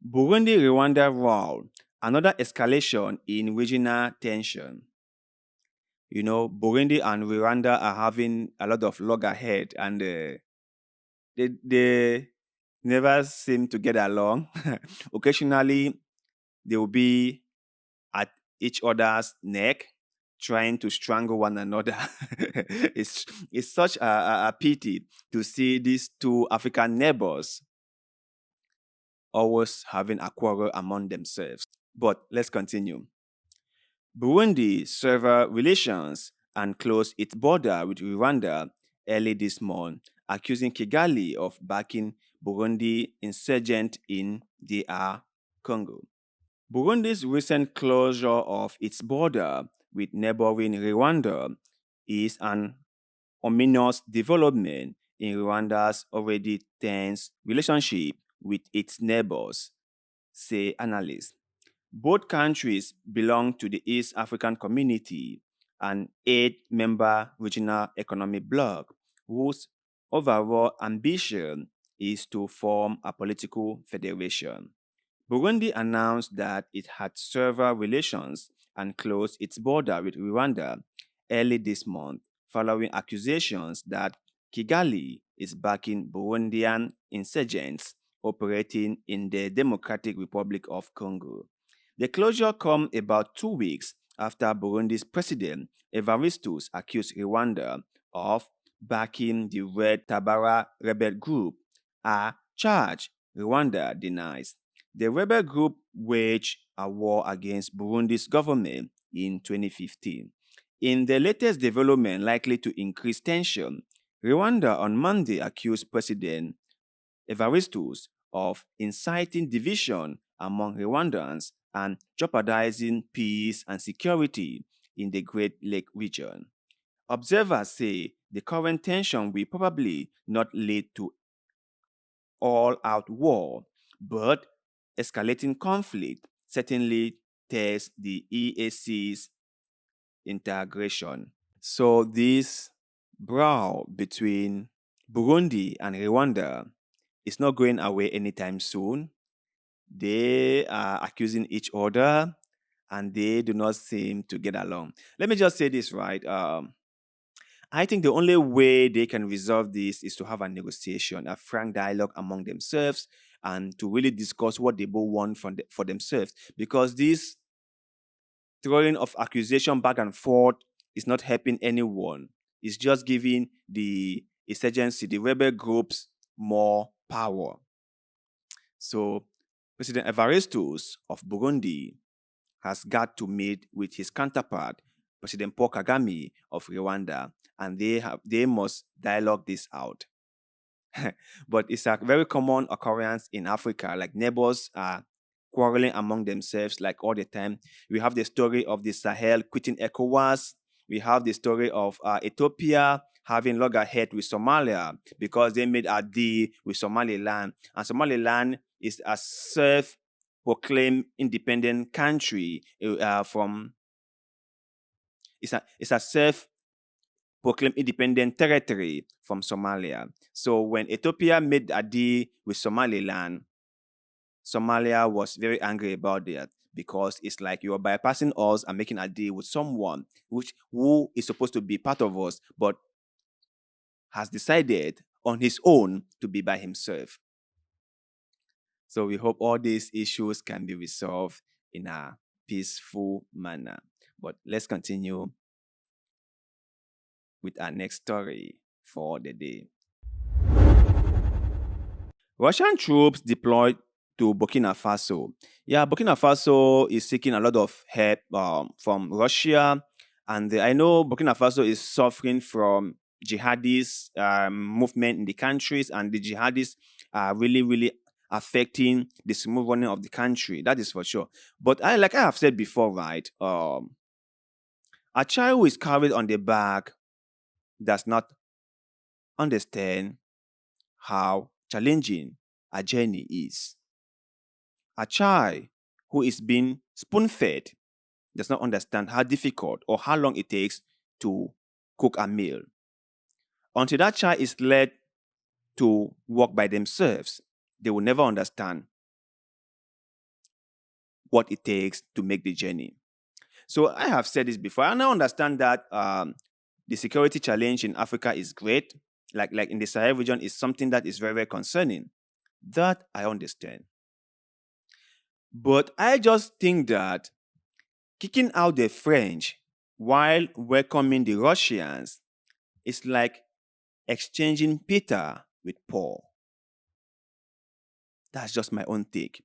Burundi-Rwanda row, another escalation in regional tension. Burundi and Rwanda are having a lot of loggerhead and they never seem to get along. Occasionally, they will be at each other's neck trying to strangle one another. it's such a pity to see these two African neighbors always having a quarrel among themselves. But let's continue. Burundi severed relations and closed its border with Rwanda early this month, accusing Kigali of backing Burundi insurgent in DR Congo. Burundi's recent closure of its border with neighboring Rwanda is an ominous development in Rwanda's already tense relationship with its neighbors, say analysts. Both countries belong to the East African Community, an eight-member regional economic bloc whose overall ambition is to form a political federation. Burundi announced that it had several relations and closed its border with Rwanda early this month following accusations that Kigali is backing Burundian insurgents operating in the Democratic Republic of Congo. The closure comes about 2 weeks after Burundi's president Evaristus accused Rwanda of backing the Red Tabara rebel group, a charge Rwanda denies. The rebel group waged a war against Burundi's government in 2015. In the latest development likely to increase tension, Rwanda on Monday accused President Evaristus of inciting division among Rwandans and jeopardizing peace and security in the Great Lake region. Observers say the current tension will probably not lead to all out war, but escalating conflict certainly tests the EAC's integration. So, this brawl between Burundi and Rwanda is not going away anytime soon. They are accusing each other and they do not seem to get along. Let me just say this, right? I think the only way they can resolve this is to have a negotiation, a frank dialogue among themselves, and to really discuss what they both want for themselves. Because this throwing of accusation back and forth is not helping anyone. It's just giving the insurgency, the rebel groups, more power. So, President Evaristus of Burundi has got to meet with his counterpart, President Paul Kagame of Rwanda, and they must dialogue this out. But it's a very common occurrence in Africa, like neighbors are quarreling among themselves like all the time. We have the story of the Sahel quitting ECOWAS. We have the story of Ethiopia having loggerhead with Somalia because they made a deal with Somaliland. And Somaliland is a self-proclaimed independent country from it's a self-proclaimed independent territory from Somalia. So when Ethiopia made a deal with Somaliland, Somalia was very angry about that because it's like you are bypassing us and making a deal with someone who is supposed to be part of us, but has decided on his own to be by himself. So we hope all these issues can be resolved in a peaceful manner. But let's continue with our next story for the day. Russian troops deployed to Burkina Faso. Yeah, Burkina Faso is seeking a lot of help from Russia. And I know Burkina Faso is suffering from jihadist movement in the countries, and the jihadists are really, really affecting the smooth running of the country. That is for sure. But like I have said before, right? A child who is carried on the back does not understand how challenging a journey is. A child who is being spoon fed does not understand how difficult or how long it takes to cook a meal. Until that child is led to walk by themselves, they will never understand what it takes to make the journey. So I have said this before, and I understand that the security challenge in Africa is great. Like in the Sahel region is something that is very, very concerning. That I understand. But I just think that kicking out the French while welcoming the Russians is like exchanging Peter with Paul. That's just my own take.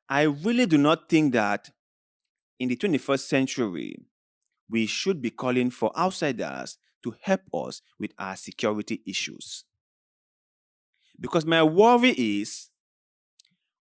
I really do not think that in the 21st century, we should be calling for outsiders to help us with our security issues. Because my worry is,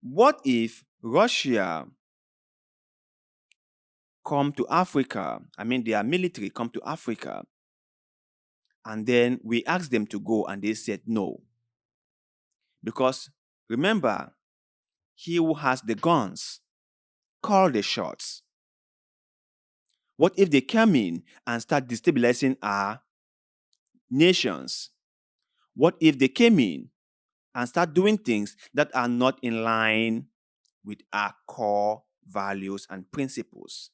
what if Russia come to Africa? I mean, their military come to Africa, and then we ask them to go, and they said no. Because remember, he who has the guns call the shots. What if they come in and start destabilizing our nations? What if they came in and start doing things that are not in line with our core values and principles?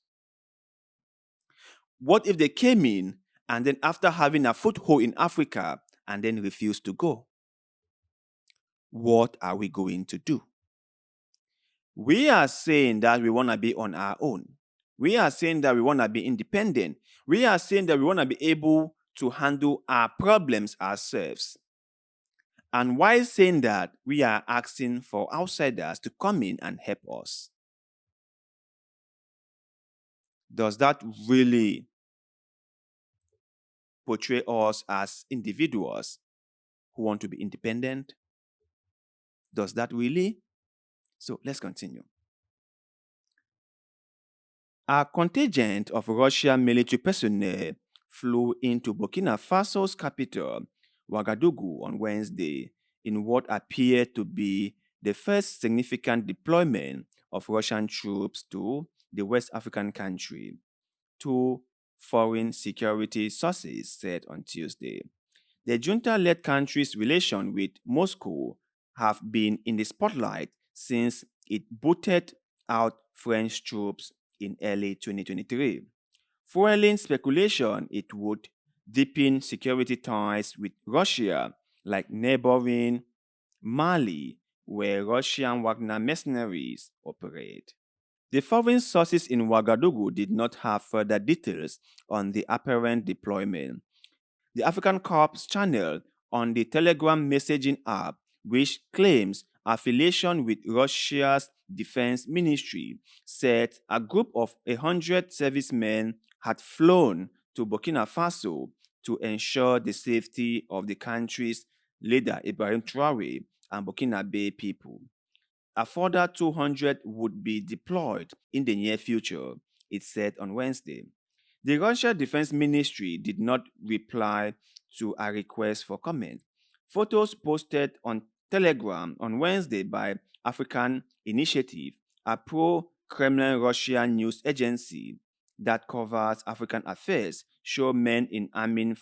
What if they came in and then after having a foothold in Africa and then refused to go? What are we going to do? We are saying that we want to be on our own. We are saying that we want to be independent. We are saying that we want to be able to handle our problems ourselves. And while saying that, we are asking for outsiders to come in and help us. Does that really portray us as individuals who want to be independent? Does that really? So let's continue. A contingent of Russian military personnel flew into Burkina Faso's capital, Ouagadougou, on Wednesday in what appeared to be the first significant deployment of Russian troops to the West African country, two foreign security sources said on Tuesday. The junta-led country's relations with Moscow have been in the spotlight since it booted out French troops in early 2023, fueling speculation it would deepen security ties with Russia, like neighboring Mali, where Russian Wagner mercenaries operate. The foreign sources in Ouagadougou did not have further details on the apparent deployment. The African Corps channel on the Telegram messaging app, which claims affiliation with Russia's defense ministry, said a group of 100 servicemen had flown to Burkina Faso to ensure the safety of the country's leader, Ibrahim Traore, and Burkinabe people. A further 200 would be deployed in the near future, it said on Wednesday. The Russian Defense Ministry did not reply to a request for comment. Photos posted on Telegram on Wednesday by African Initiative, a pro-Kremlin Russian news agency that covers African affairs, show men in army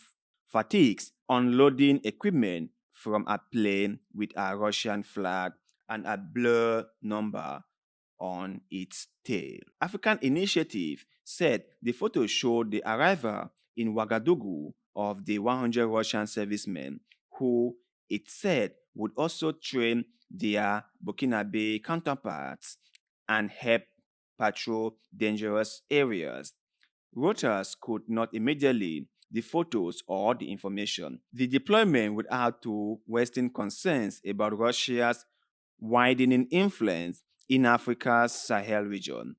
fatigues unloading equipment from a plane with a Russian flag and a blur number on its tail. African Initiative said the photos showed the arrival in Ouagadougou of the 100 Russian servicemen who, it said, would also train their Burkinabe counterparts and help patrol dangerous areas. Reuters could not immediately the photos or the information. The deployment would add to Western concerns about Russia's widening influence in Africa's Sahel region,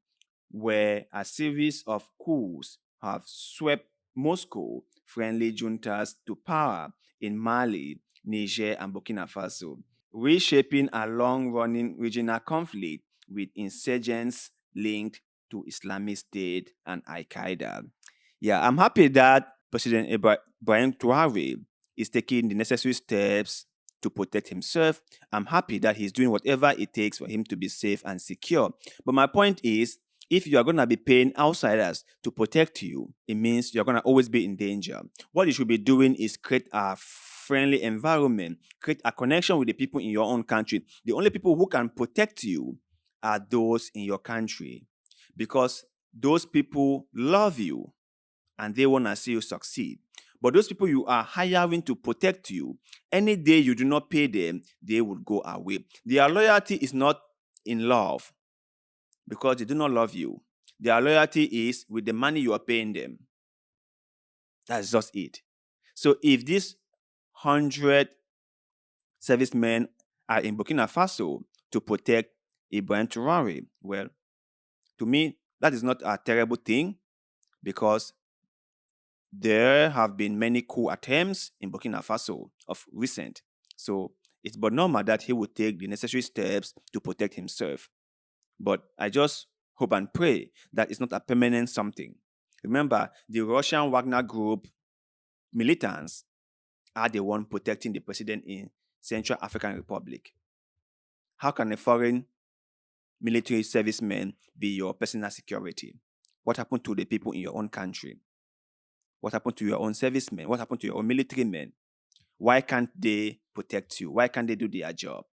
where a series of coups have swept Moscow-friendly juntas to power in Mali, Niger, and Burkina Faso, reshaping a long-running regional conflict with insurgents linked to Islamic State and Al-Qaeda. Yeah, I'm happy that President Ibrahim Traore is taking the necessary steps to protect himself. I'm happy that he's doing whatever it takes for him to be safe and secure. But my point is, if you are going to be paying outsiders to protect you, it means you're going to always be in danger. What you should be doing is create a friendly environment, create a connection with the people in your own country. The only people who can protect you are those in your country. because those people love you and they want to see you succeed. But those people you are hiring to protect you, any day you do not pay them, they will go away. Their loyalty is not in love because they do not love you. Their loyalty is with the money you are paying them. That's just it. So if these 100 servicemen are in Burkina Faso to protect Ibrahim Traore, well, to me, that is not a terrible thing because there have been many coup attempts in Burkina Faso of recent. So it's but normal that he would take the necessary steps to protect himself. But I just hope and pray that it's not a permanent something. Remember, the Russian Wagner group militants are the one protecting the president in Central African Republic. How can a foreign military serviceman be your personal security? What happened to the people in your own country? What happened to your own servicemen? What happened to your own military men? Why can't they protect you? Why can't they do their job?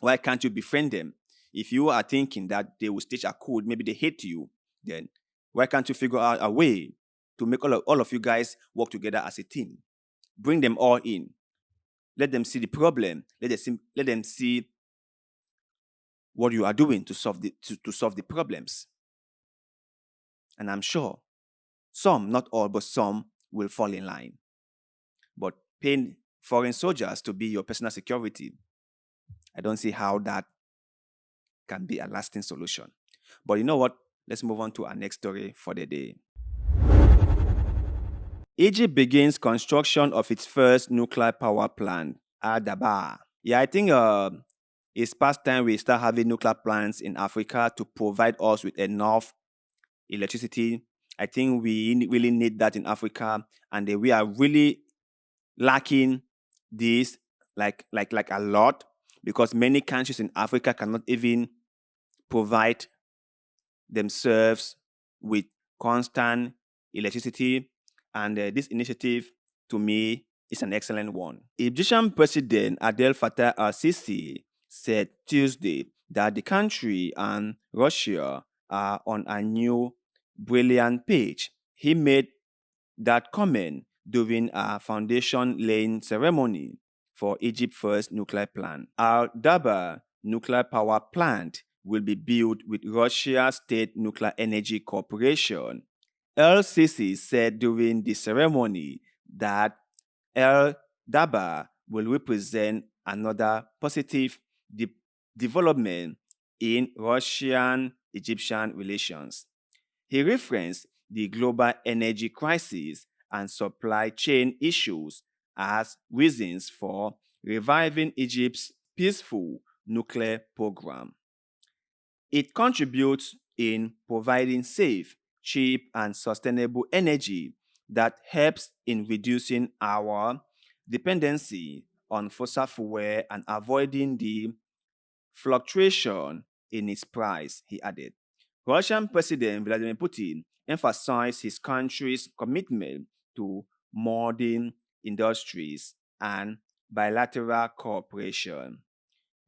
Why can't you befriend them? If you are thinking that they will stage a coup, maybe they hate you, then why can't you figure out a way to make all of you guys work together as a team? Bring them all in. Let them see the problem. Let them see what you are doing to solve the problems. And I'm sure some, not all, but some will fall in line. But paying foreign soldiers to be your personal security, I don't see how that can be a lasting solution. But you know what? Let's move on to our next story for the day. Egypt begins construction of its first nuclear power plant, Adaba. Yeah, I think it's past time we start having nuclear plants in Africa to provide us with enough electricity. I think we really need that in Africa, and we are really lacking this like a lot because many countries in Africa cannot even provide themselves with constant electricity, and this initiative to me is an excellent one. Egyptian President Abdel Fattah al-Sisi said Tuesday that the country and Russia are on a new brilliant page. He made that comment during a foundation laying ceremony for Egypt's first nuclear plant. Al Daba nuclear power plant will be built with Russia's State Nuclear Energy Corporation. El-Sisi said during the ceremony that El Daba will represent another positive development in Russian-Egyptian relations. He referenced the global energy crisis and supply chain issues as reasons for reviving Egypt's peaceful nuclear program. It contributes in providing safe, cheap, and sustainable energy that helps in reducing our dependency on fossil fuel and avoiding the fluctuation in its price, he added. Russian President Vladimir Putin emphasized his country's commitment to modern industries and bilateral cooperation.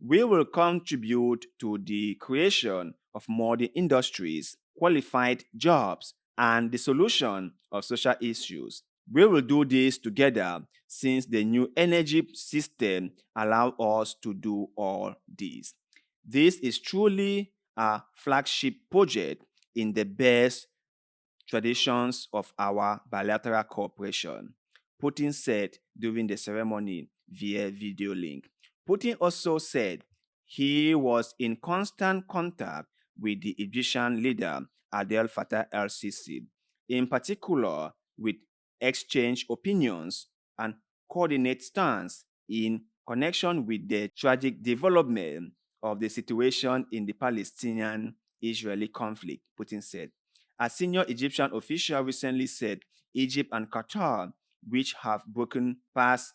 We will contribute to the creation of modern industries, qualified jobs, and the solution of social issues. We will do this together since the new energy system allows us to do all this. This is truly a flagship project in the best traditions of our bilateral cooperation, Putin said during the ceremony via video link. Putin also said he was in constant contact with the Egyptian leader Abdel Fattah el-Sisi, in particular with exchange opinions and coordinate stance in connection with the tragic development of the situation in the Palestinian-Israeli conflict, Putin said. A senior Egyptian official recently said Egypt and Qatar, which have broken past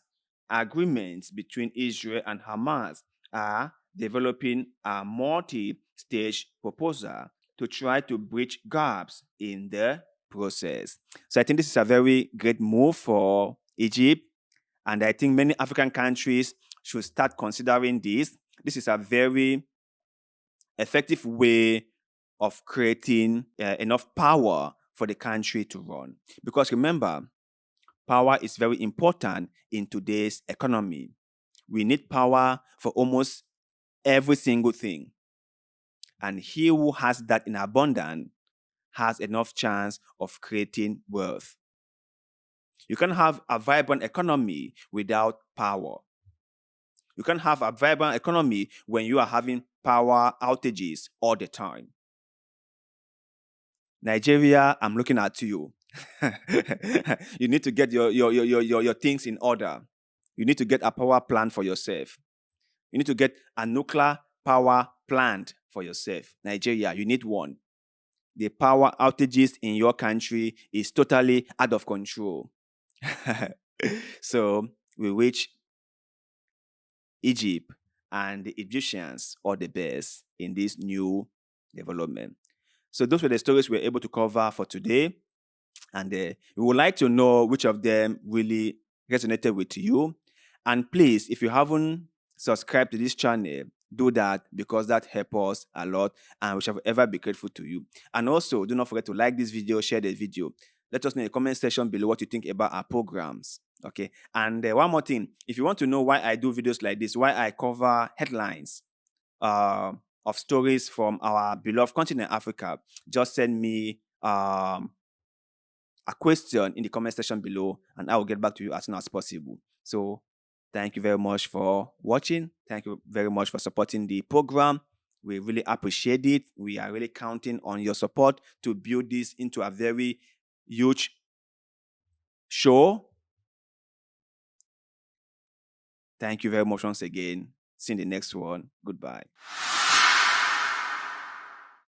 agreements between Israel and Hamas, are developing a multi-stage proposal to try to bridge gaps in the process. So I think this is a very great move for Egypt, and I think many African countries should start considering this. This is a very effective way of creating enough power for the country to run. Because remember, power is very important in today's economy. We need power for almost every single thing. And he who has that in abundance has enough chance of creating wealth. You can have a vibrant economy without power. You can have a vibrant economy when you are having power outages all the time. Nigeria, I'm looking at you. You need to get your things in order. You need to get a power plant for yourself. You need to get a nuclear power plant for yourself. Nigeria, you need one. The power outages in your country is totally out of control. So we wish Egypt and the Egyptians all the best in this new development. So those were the stories we were able to cover for today. And we would like to know which of them really resonated with you. And please, if you haven't subscribed to this channel, do that because that helps us a lot and we shall ever be grateful to you. And also, do not forget to like this video, share the video. Let us know in the comment section below what you think about our programs. Okay. And one more thing, if you want to know why I do videos like this, why I cover headlines of stories from our beloved continent, Africa, just send me a question in the comment section below and I will get back to you as soon as possible. So thank you very much for watching. Thank you very much for supporting the program. We really appreciate it. We are really counting on your support to build this into a very huge show. Thank you very much once again. See you in the next one. Goodbye.